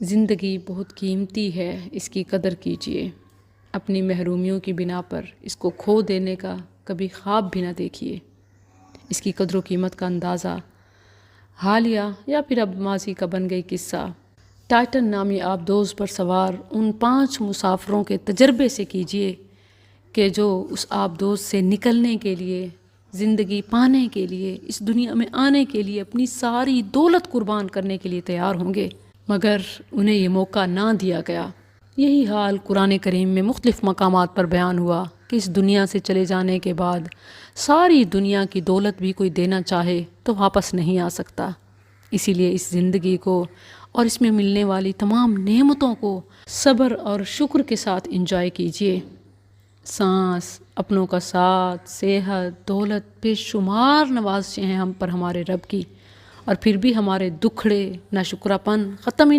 زندگی بہت قیمتی ہے، اس کی قدر کیجیے۔ اپنی محرومیوں کی بنا پر اس کو کھو دینے کا کبھی خواب بھی نہ دیکھیے۔ اس کی قدر و قیمت کا اندازہ حالیہ یا پھر اب ماضی کا بن گئی قصہ ٹائٹن نامی آبدوز پر سوار ان 5 مسافروں کے تجربے سے کیجیے کہ جو اس آبدوز سے نکلنے کے لیے، زندگی پانے کے لیے، اس دنیا میں آنے کے لیے اپنی ساری دولت قربان کرنے کے لیے تیار ہوں گے، مگر انہیں یہ موقع نہ دیا گیا۔ یہی حال قرآن کریم میں مختلف مقامات پر بیان ہوا کہ اس دنیا سے چلے جانے کے بعد ساری دنیا کی دولت بھی کوئی دینا چاہے تو واپس نہیں آ سکتا۔ اسی لیے اس زندگی کو اور اس میں ملنے والی تمام نعمتوں کو صبر اور شکر کے ساتھ انجوائے کیجیے۔ سانس، اپنوں کا ساتھ، صحت، دولت، بے شمار نوازشیں ہیں ہم پر ہمارے رب کی، اور پھر بھی ہمارے دکھڑے ناشکراپن ختم ہی